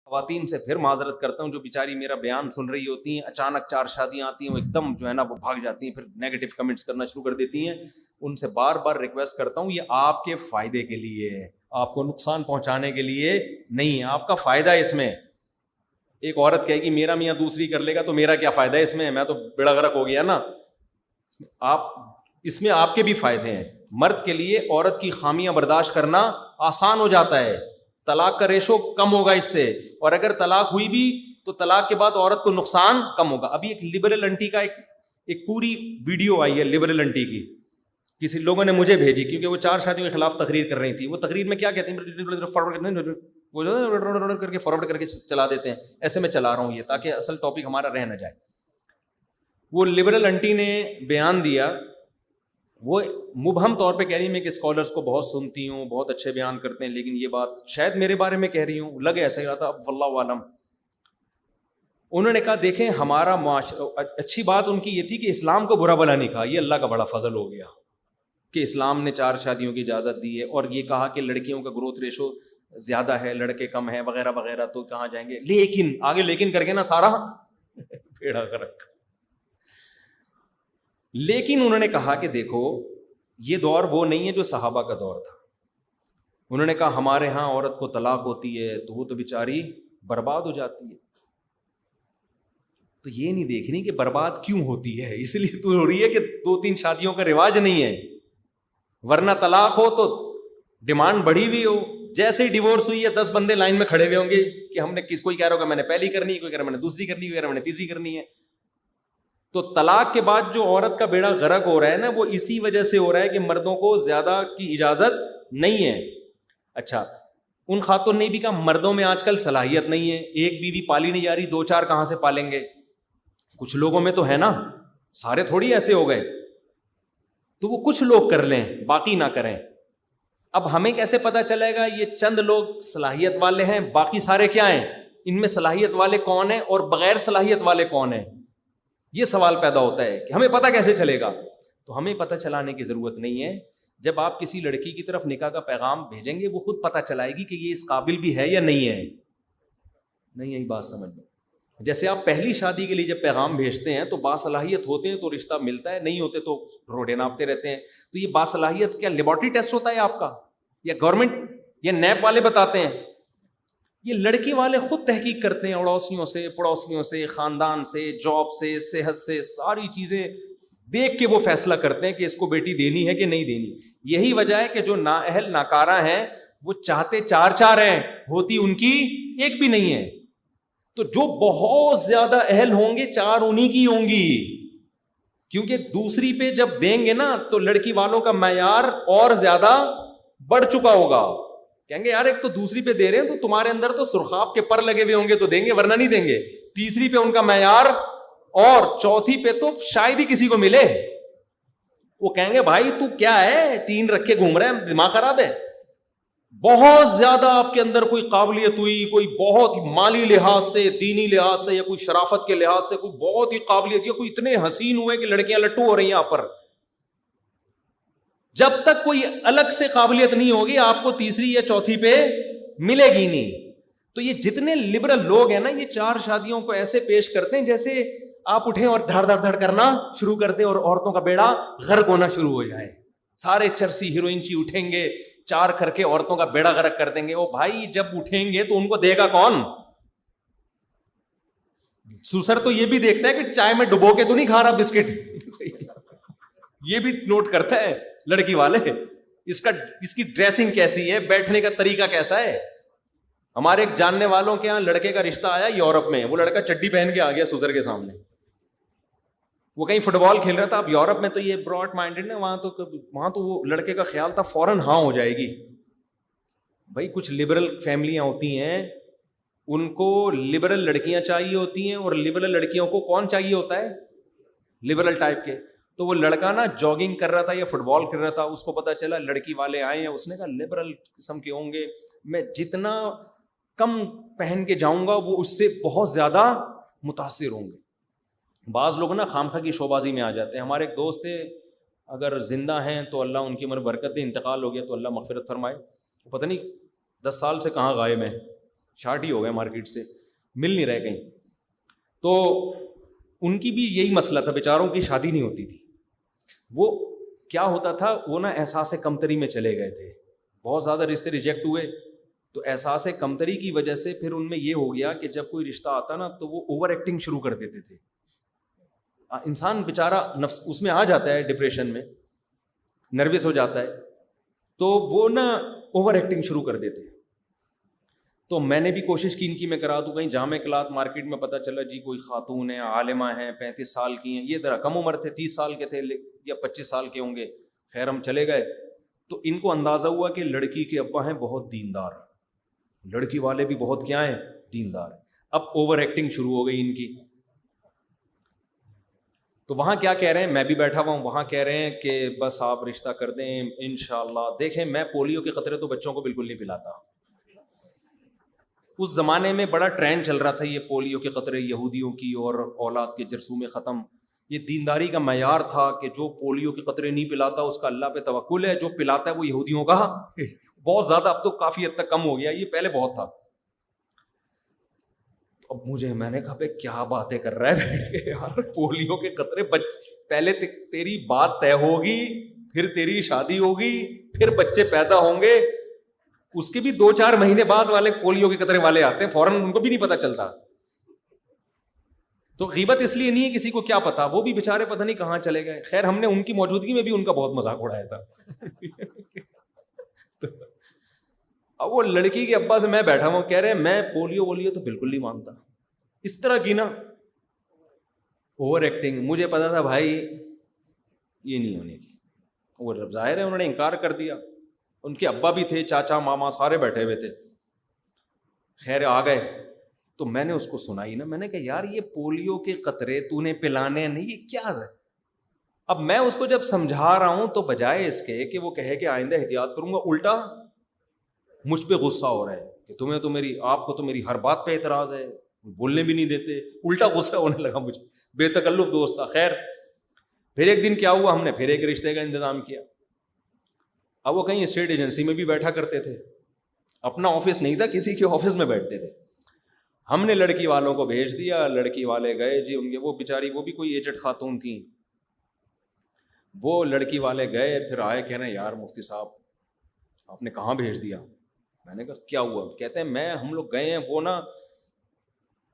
خواتین سے پھر معذرت کرتا ہوں جو بیچاری میرا بیان سن رہی ہوتی ہیں, اچانک 4 شادیاں آتی ہیں, وہ ایک دم جو ہے نا وہ بھاگ جاتی ہیں, پھر نیگیٹو کمنٹس کرنا شروع کر دیتی ہیں. ان سے بار بار ریکویسٹ کرتا ہوں, یہ آپ کے فائدے کے لیے ہے, آپ کو نقصان پہنچانے کے لیے نہیں ہے, آپ کا فائدہ ہے اس میں. ایک عورت کہے گی میرا میاں دوسری کر لے گا تو میرا کیا فائدہ ہے اس میں تو بیڑا غرق ہو گیا نا. آپ اس میں آپ کے بھی فائدے ہیں. مرد کے لیے عورت کی خامیاں برداشت کرنا آسان ہو جاتا ہے, طلاق کا ریشو کم ہوگا اس سے, اور اگر طلاق ہوئی بھی تو طلاق کے بعد عورت کو نقصان کم ہوگا. ابھی ایک لبرل انٹی کا ایک پوری ویڈیو آئی ہے لبرل انٹی کی, کسی لوگوں نے مجھے بھیجی کیونکہ وہ 4 شادیوں کے خلاف تقریر کر رہی تھی. وہ تقریر میں کیا کہتے ہیں, وہ کر کے فارورڈ کر کے چلا دیتے ہیں. ایسے میں چلا رہا ہوں یہ تاکہ اصل ٹاپک ہمارا رہ نہ جائے. وہ لبرل انٹی نے بیان دیا, وہ مبہم طور پہ کہہ رہی میں کہ اسکالرس کو بہت سنتی ہوں, بہت اچھے بیان کرتے ہیں, لیکن یہ بات شاید میرے بارے میں کہہ رہی ہوں, لگے ایسا ہی رہا تھا, اب واللہ عالم. انہوں نے کہا دیکھیں ہمارا معاشرہ, اچھی بات ان کی یہ تھی کہ اسلام کو برا بلا نہیں کہا, یہ اللہ کا بڑا فضل ہو گیا کہ اسلام نے 4 شادیوں کی اجازت دی ہے, اور یہ کہا کہ لڑکیوں کا گروتھ ریشو زیادہ ہے, لڑکے کم ہے وغیرہ وغیرہ, تو کہاں جائیں گے. لیکن آگے لیکن کر کے نا سارا بیڑا غرق. لیکن انہوں نے کہا کہ دیکھو یہ دور وہ نہیں ہے جو صحابہ کا دور تھا. انہوں نے کہا ہمارے ہاں عورت کو طلاق ہوتی ہے تو وہ تو بیچاری برباد ہو جاتی ہے, تو یہ نہیں دیکھنی کہ برباد کیوں ہوتی ہے, اس لیے تو ہو رہی ہے کہ 2-3 شادیوں کا رواج نہیں ہے, ورنہ طلاق ہو تو ڈیمانڈ بڑھی ہوئی ہو. جیسے ہی ڈیورس ہوئی ہے 10 بندے لائن میں کھڑے ہوئے ہوں گے کہ ہم نے کوئی کہہ رہا ہوگا میں نے پہلی کرنی ہے, کوئی کہہ رہا میں نے دوسری کرنی ہے, کوئی کہہ رہا میں نے تیسری کرنی ہے. تو طلاق کے بعد جو عورت کا بیڑا غرق ہو رہا ہے نا, وہ اسی وجہ سے ہو رہا ہے کہ مردوں کو زیادہ کی اجازت نہیں ہے. اچھا, ان خاتون نے بھی کہا مردوں میں آج کل صلاحیت نہیں ہے, ایک بیوی پالی نہیں جا رہی, 2-4 کہاں سے پالیں گے. کچھ لوگوں میں تو ہے نا, سارے تھوڑی ایسے ہو گئے, تو وہ کچھ لوگ کر لیں باقی نہ کریں. اب ہمیں کیسے پتا چلے گا یہ چند لوگ صلاحیت والے ہیں, باقی سارے کیا ہیں, ان میں صلاحیت والے کون ہیں اور بغیر صلاحیت والے کون ہیں, یہ سوال پیدا ہوتا ہے کہ ہمیں پتہ کیسے چلے گا. تو ہمیں پتہ چلانے کی ضرورت نہیں ہے. جب آپ کسی لڑکی کی طرف نکاح کا پیغام بھیجیں گے وہ خود پتہ چلائے گی کہ یہ اس قابل بھی ہے یا نہیں ہے. نہیں یہی بات سمجھ لو. جیسے آپ پہلی شادی کے لیے جب پیغام بھیجتے ہیں تو باصلاحیت ہوتے ہیں تو رشتہ ملتا ہے, نہیں ہوتے تو روڈے ناپتے رہتے ہیں. تو یہ باصلاحیت کیا لیبارٹری ٹیسٹ ہوتا ہے آپ کا, یا گورنمنٹ یا نیب والے بتاتے ہیں؟ یہ لڑکی والے خود تحقیق کرتے ہیں, اڑوسیوں سے, پڑوسیوں سے, خاندان سے, جاب سے, صحت سے, ساری چیزیں دیکھ کے وہ فیصلہ کرتے ہیں کہ اس کو بیٹی دینی ہے کہ نہیں دینی. یہی وجہ ہے کہ جو نااہل ناکارہ ہیں وہ چاہتے 4 ہیں, ہوتی ان کی ایک بھی نہیں ہے. تو جو بہت زیادہ اہل ہوں گے 4 انہی کی ہوں گی, کیونکہ دوسری پہ جب دیں گے نا تو لڑکی والوں کا معیار اور زیادہ بڑھ چکا ہوگا. کہیں گے یار ایک تو دوسری پہ دے رہے ہیں تو تمہارے اندر تو سرخاب کے پر لگے ہوئے ہوں گے تو دیں گے, ورنہ نہیں دیں گے. تیسری پہ ان کا معیار, اور چوتھی پہ تو شاید ہی کسی کو ملے. وہ کہیں گے بھائی تو کیا ہے 3 رکھ کے گھوم رہے ہیں, دماغ خراب ہے. بہت زیادہ آپ کے اندر کوئی قابلیت ہوئی, کوئی بہت مالی لحاظ سے, دینی لحاظ سے, یا کوئی شرافت کے لحاظ سے کوئی بہت ہی قابلیت, یا کوئی اتنے حسین ہوئے کہ لڑکیاں لٹو ہو رہی ہیں آپ پر. جب تک کوئی الگ سے قابلیت نہیں ہوگی آپ کو تیسری یا چوتھی پہ ملے گی نہیں. تو یہ جتنے لبرل لوگ ہیں نا, یہ 4 شادیوں کو ایسے پیش کرتے ہیں جیسے آپ اٹھیں اور دھڑ دھڑ دھڑ کرنا شروع کر دیں اور عورتوں کا بیڑا غرق ہونا شروع ہو جائے. سارے چرسی ہیروئن چی اٹھیں گے, 4 کر کے عورتوں کا بیڑا غرق کر دیں گے. او بھائی جب اٹھیں گے تو ان کو دے گا کون؟ سوسر تو یہ بھی دیکھتا ہے کہ چائے میں ڈبو کے تو نہیں کھا رہا بسکٹ, یہ بھی نوٹ کرتا ہے لڑکی والے, اس کی ڈریسنگ کیسی ہے, بیٹھنے کا طریقہ کیسا ہے. ہمارے ایک جاننے والوں کے یہاں لڑکے کا رشتہ آیا یورپ میں, وہ لڑکا چڈی پہن کے آ گیا سوسر کے سامنے. وہ کہیں فٹ بال کھیل رہا تھا. اب یورپ میں تو یہ براڈ مائنڈیڈ ہے, وہاں تو وہ لڑکے کا خیال تھا فوراً ہاں ہو جائے گی. بھائی کچھ لبرل فیملیاں ہوتی ہیں, ان کو لبرل لڑکیاں چاہیے ہوتی ہیں, اور لبرل لڑکیوں کو کون چاہیے ہوتا ہے؟ لبرل ٹائپ کے. تو وہ لڑکا نا جاگنگ کر رہا تھا یا فٹ بال کر رہا تھا, اس کو پتا چلا لڑکی والے آئے ہیں, اس نے کہا لبرل قسم کے ہوں گے, میں جتنا کم پہن کے جاؤں گا وہ اس سے بہت زیادہ متاثر ہوں گے. بعض لوگ نا خامخواہ کی شوبازی میں آ جاتے ہیں. ہمارے ایک دوست تھے, اگر زندہ ہیں تو اللہ ان کی عمر برکت دے, انتقال ہو گیا تو اللہ مغفرت فرمائے. پتہ نہیں 10 سال سے کہاں غائب ہیں, شارٹ ہی ہو گئے مارکیٹ سے, مل نہیں رہے کہیں. تو ان کی بھی یہی مسئلہ تھا, بیچاروں کی شادی نہیں ہوتی تھی. وہ کیا ہوتا تھا, وہ نا احساس کمتری میں چلے گئے تھے, بہت زیادہ رشتے ریجیکٹ ہوئے, تو احساس کمتری کی وجہ سے پھر ان میں یہ ہو گیا کہ جب کوئی رشتہ آتا نا تو وہ اوور ایکٹنگ شروع کر دیتے تھے. انسان بیچارہ نفس اس میں آ جاتا ہے, ڈپریشن میں نروس ہو جاتا ہے, تو وہ نا اوور ایکٹنگ شروع کر دیتے. تو میں نے بھی کوشش کی ان کی میں کرا دوں, کہیں جامع کلات مارکیٹ میں پتہ چلا جی کوئی خاتون ہیں, عالمہ ہیں, 35 سال کی ہیں, یہ ذرا کم عمر تھے, 30 سال کے تھے یا 25 سال کے ہوں گے. خیر ہم چلے گئے تو ان کو اندازہ ہوا کہ لڑکی کے ابا ہیں بہت دیندار, لڑکی والے بھی بہت کیا ہیں, دیندار. اب اوور ایکٹنگ شروع ہو گئی ان کی. تو وہاں کیا کہہ رہے ہیں, میں بھی بیٹھا ہوا ہوں, وہاں کہہ رہے ہیں کہ بس آپ رشتہ کر دیں انشاءاللہ. دیکھیں میں پولیو کے قطرے تو بچوں کو بالکل نہیں پلاتا. اس زمانے میں بڑا ٹرینڈ چل رہا تھا یہ پولیو کے قطرے یہودیوں کی اور اولاد کے جرثومے ختم. یہ دینداری کا معیار تھا کہ جو پولیو کے قطرے نہیں پلاتا اس کا اللہ پہ توکل ہے, جو پلاتا ہے وہ یہودیوں کا. بہت زیادہ, اب تو کافی حد تک کم ہو گیا, یہ پہلے بہت تھا. اب مجھے, میں نے کہا بھائی کیا باتیں کر رہا ہے بیٹھ کے یار, پولیو کے قطرے پہلے تیری بات طے ہوگی, پھر تیری شادی ہوگی, پھر بچے پیدا ہوں گے, اس کے بھی 2-4 مہینے بعد والے پولیو کے قطرے والے آتے ہیں, فوراً ان کو بھی نہیں پتا چلتا. تو غیبت اس لیے نہیں ہے کسی کو کیا پتا, وہ بھی بےچارے پتہ نہیں کہاں چلے گئے. خیر ہم نے ان کی موجودگی میں بھی ان کا بہت مذاق اڑایا تھا. اب وہ لڑکی کے ابا سے میں بیٹھا ہوں, کہہ رہے میں پولیو تو بالکل نہیں مانتا. اس طرح کی نا اوور ایکٹنگ. مجھے پتا تھا بھائی یہ نہیں ہونے کی. وہ ظاہر ہے انہوں نے انکار کر دیا. ان کے ابا بھی تھے, چاچا ماما سارے بیٹھے ہوئے تھے. خیر آ گئے تو میں نے اس کو سنائی نا, میں نے کہا یار یہ پولیو کے قطرے تو نے پلانے نہیں, یہ کیا ہے. اب میں اس کو جب سمجھا رہا ہوں تو بجائے اس کے کہ وہ کہے کہ آئندہ احتیاط کروں گا, الٹا مجھ پہ غصہ ہو رہا ہے کہ تمہیں تو آپ کو تو میری ہر بات پہ اعتراض ہے, بولنے بھی نہیں دیتے. الٹا غصہ ہونے لگا مجھے, بے تکلف دوست تھا. خیر پھر ایک دن کیا ہوا, ہم نے پھر ایک رشتے کا انتظام کیا. اب وہ کہیں اسٹیٹ ایجنسی میں بھی بیٹھا کرتے تھے, اپنا آفس نہیں تھا, کسی کے آفس میں بیٹھتے تھے. ہم نے لڑکی والوں کو بھیج دیا, لڑکی والے گئے جی, ان کے وہ بیچاری وہ بھی کوئی ایجڈ خاتون تھیں, وہ لڑکی والے گئے, پھر آئے کہہ رہے ہیں یار مفتی صاحب آپ نے کہاں بھیج دیا. میں نے کہا کیا ہوا. کہتے ہیں ہم لوگ گئے ہیں, وہ نا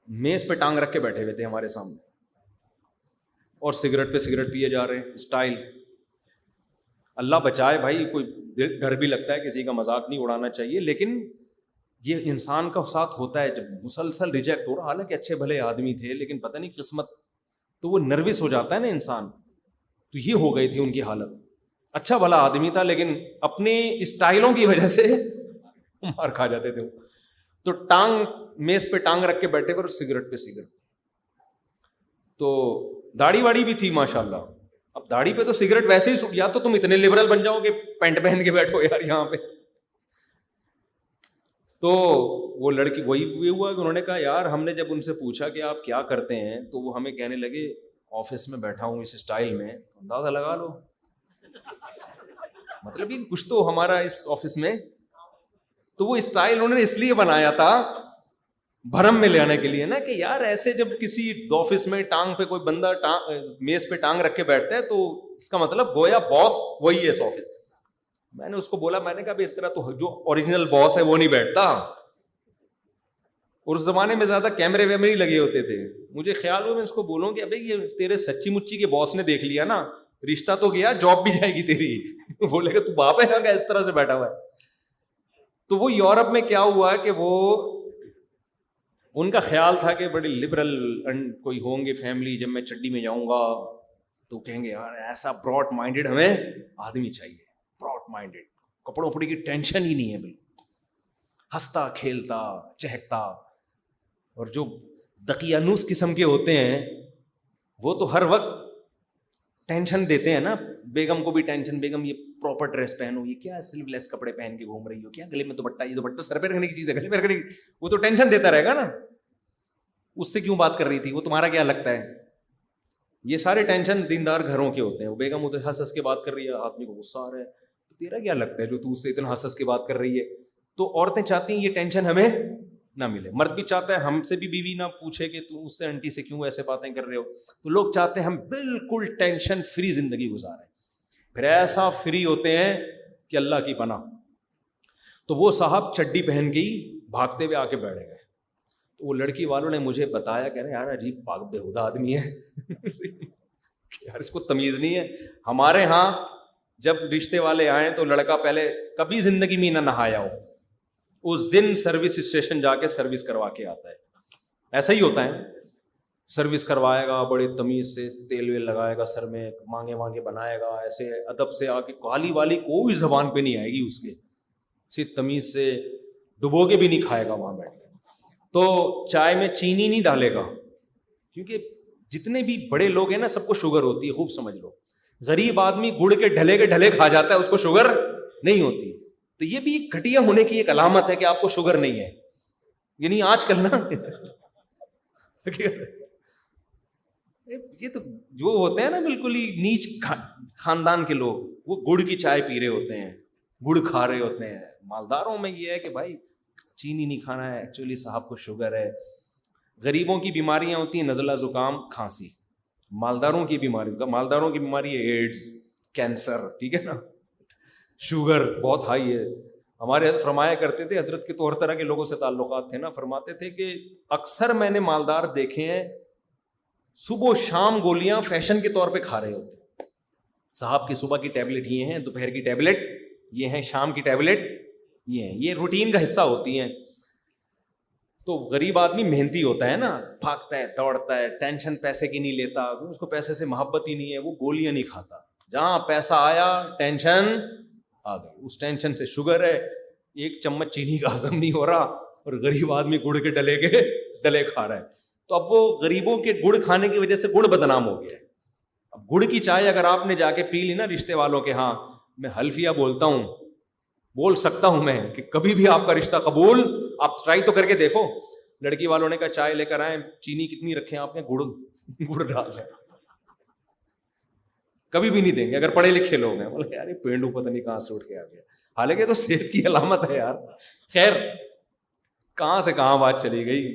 میز پہ ٹانگ رکھ کے بیٹھے ہوئے تھے ہمارے سامنے, اور سگریٹ پہ سگریٹ پیے جا رہے ہیں اسٹائل. اللہ بچائے بھائی, کوئی ڈر بھی لگتا ہے, کسی کا مذاق نہیں اڑانا چاہیے, لیکن یہ انسان کا ساتھ ہوتا ہے جب مسلسل ریجیکٹ ہو رہا. حالانکہ اچھے بھلے آدمی تھے, لیکن پتہ نہیں قسمت, تو وہ نروس ہو جاتا ہے نا انسان. تو یہ ہو گئی تھی ان کی حالت. اچھا بھلا آدمی تھا, لیکن اپنے اسٹائلوں کی وجہ سے مار کھا جاتے تھے. تو میز پہ ٹانگ رکھ کے بیٹھے اور سگریٹ پہ سگریٹ. تو داڑھی واڑی بھی تھی ماشاء اللہ. اب داڑھی پہ تو سگریٹ ویسے ہی, یا تو تم اتنے لبرل بن جاؤ کہ پینٹ پہن کے بیٹھو یار یہاں پہ. تو وہ لڑکی وہی ہوا کہ انہوں نے کہا یار, ہم نے جب ان سے پوچھا کہ آپ کیا کرتے ہیں, تو وہ ہمیں کہنے لگے آفس میں بیٹھا ہوں اس اسٹائل میں. اندازہ لگا لو, مطلب یہ کچھ تو ہمارا اس آفس میں. تو وہ اسٹائل انہوں نے اس لیے بنایا تھا بھرم میں لے آنے کے لیے نا, کہ یار ایسے جب کسی آفس میں ٹانگ پہ کوئی بندہ میز پہ ٹانگ رکھ کے بیٹھتا ہے تو اس کا مطلب گویا باس وہی ہے اس آفس. میں نے اس کو بولا, میں نے کہا اس طرح تو جو اوریجنل باس ہے وہ نہیں بیٹھتا. اور اس زمانے میں زیادہ کیمرے ویمرے ہی لگے ہوتے تھے. مجھے خیال ہوا میں اس کو بولوں کہ ابھی یہ تیرے سچی مچی کے باس نے دیکھ لیا نا, رشتہ تو گیا, جاب بھی جائے گی تیری. بولے کہ تو باپ ہے کیا اس طرح سے بیٹھا ہوا ہے. تو وہ یورپ میں کیا ہوا کہ وہ ان کا خیال تھا کہ بڑی لبرل کوئی ہوں گے فیملی, جب میں چڈی میں جاؤں گا تو کہیں گے یار ایسا براڈ مائنڈیڈ ہمیں آدمی چاہیے, براڈ مائنڈیڈ, کپڑوں پڑی کی ٹینشن ہی نہیں ہے, بالکل ہنستا کھیلتا چہکتا. اور جو دقیانوس قسم کے ہوتے ہیں وہ تو ہر وقت ٹینشن دیتے ہیں نا, بیگم کو بھی ٹینشن, بیگم یہ پراپر ڈریس پہنو, یہ کیا سلیو لیس کپڑے پہن کے گھوم رہی ہو, کیا گلے میں دوپٹہ, یہ دوپٹہ سر پہ رکھنے کی چیز ہے, گلے پہ رکھنے کی, وہ تو ٹینشن دیتا رہے گا نا. اس سے کیوں بات کر رہی تھی, وہ تمہارا کیا لگتا ہے. یہ سارے ٹینشن دیندار گھروں کے ہوتے ہیں. وہ بیگم ادھر ہنس ہنس کے بات کر رہی ہے, آدمی کو غصہ آ رہا ہے, تیرا کیا لگتا ہے جو تو اس سے اتنا ہنس ہنس کے بات کر رہی ہے. تو عورتیں چاہتی ہیں یہ ٹینشن ہمیں نہ ملے. مرد بھی چاہتا ہے ہم سے بھی بیوی نہ پوچھے کہ تم اس سے آنٹی سے کیوں ایسے باتیں کر رہے ہو. تو لوگ چاہتے ہیں ہم بالکل ٹینشن فری زندگی گزاریں, پھر ایسا فری ہوتے ہیں کہ اللہ کی پناہ. تو وہ صاحب چڈی پہن کے ہی بھاگتے ہوئے آ کے بیٹھ گئے. تو وہ لڑکی والوں نے مجھے بتایا, کہہ رہے یار عجیب پاک بےہودہ آدمی ہے یار اس کو تمیز نہیں ہے. ہمارے ہاں جب رشتے والے آئیں تو لڑکا پہلے کبھی زندگی میں نہ نہایا ہو, اس دن سروس اسٹیشن جا کے سروس کروا کے آتا ہے. ایسا ہی ہوتا ہے, سروس کروائے گا بڑے تمیز سے, تیل ویل لگائے گا سر میں, مانگے وانگے بنائے گا, ایسے ادب سے آ کے کالی والی کوئی زبان پہ نہیں آئے گی اس کے, صرف تمیز سے ڈبو کے بھی نہیں کھائے گا وہاں بیٹھ کے. تو چائے میں چینی نہیں ڈالے گا, کیونکہ جتنے بھی بڑے لوگ ہیں نا سب کو شوگر ہوتی ہے, خوب سمجھ لو. غریب آدمی گڑ کے ڈھلے کھا جاتا ہے, اس کو شوگر نہیں ہوتی. تو یہ بھی ایک گھٹیا ہونے کی ایک علامت ہے کہ آپ کو شوگر نہیں ہے. یعنی آج کل نا یہ تو جو ہوتے ہیں نا بالکل ہی نیچ خاندان کے لوگ, وہ گڑ کی چائے پی رہے ہوتے ہیں, گڑ کھا رہے ہوتے ہیں. مالداروں میں یہ ہے کہ بھائی چینی نہیں کھانا ہے, ایکچولی صاحب کو شوگر ہے. غریبوں کی بیماریاں ہوتی ہیں نزلہ زکام کھانسی, مالداروں کی بیماری ہے ایڈز, کینسر, ٹھیک ہے نا, شوگر بہت ہائی ہے. ہمارے حضرت فرمایا کرتے تھے, حضرت کے تو ہر طرح کے لوگوں سے تعلقات تھے نا, فرماتے تھے کہ اکثر میں نے مالدار دیکھے ہیں صبح و شام گولیاں فیشن کے طور پہ کھا رہے ہوتے. صاحب کی صبح کی ٹیبلٹ یہ ہیں, دوپہر کی ٹیبلٹ یہ ہیں, شام کی ٹیبلٹ یہ ہیں, یہ روٹین کا حصہ ہوتی ہیں. تو غریب آدمی محنتی ہوتا ہے نا, بھاگتا ہے دوڑتا ہے, ٹینشن پیسے کی نہیں لیتا, اس کو پیسے سے محبت ہی نہیں ہے, وہ گولیاں نہیں کھاتا. جہاں پیسہ آیا ٹینشن آ گئی, اس ٹینشن سے شوگر ہے, ایک چمچ چینی کا ہضم نہیں ہو رہا, اور غریب آدمی گڑ کے ڈلے کھا رہا ہے. تو اب وہ غریبوں کے گڑ کھانے کی وجہ سے گڑ بدنام ہو گیا ہے. اب گڑ کی چائے اگر آپ نے جا کے پی لی نا رشتے والوں کے ہاں, میں حلفیہ بول سکتا ہوں میں کہ کبھی بھی آپ کا رشتہ قبول, آپ ٹرائی تو کر کے دیکھو. لڑکی والوں نے کہا چائے لے کر آئے, چینی کتنی رکھیں آپ نے, گڑ ڈال جائے, کبھی بھی نہیں دیں گے اگر پڑھے لکھے لوگ ہیں. بولے یار یہ پینڈو پتہ نہیں کہاں سے اٹھ کے آ گیا, حالانکہ تو صحت کی علامت ہے یار. خیر کہاں سے کہاں بات چلی گئی.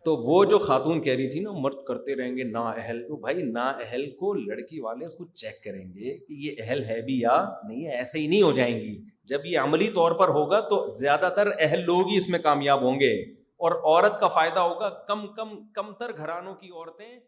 تو وہ جو خاتون کہہ رہی تھی نا مرد کرتے رہیں گے نا اہل, تو بھائی نا اہل کو لڑکی والے خود چیک کریں گے کہ یہ اہل ہے بھی یا نہیں ہے. ایسے ہی نہیں ہو جائیں گی. جب یہ عملی طور پر ہوگا تو زیادہ تر اہل لوگ ہی اس میں کامیاب ہوں گے, اور عورت کا فائدہ ہوگا کم تر گھرانوں کی عورتیں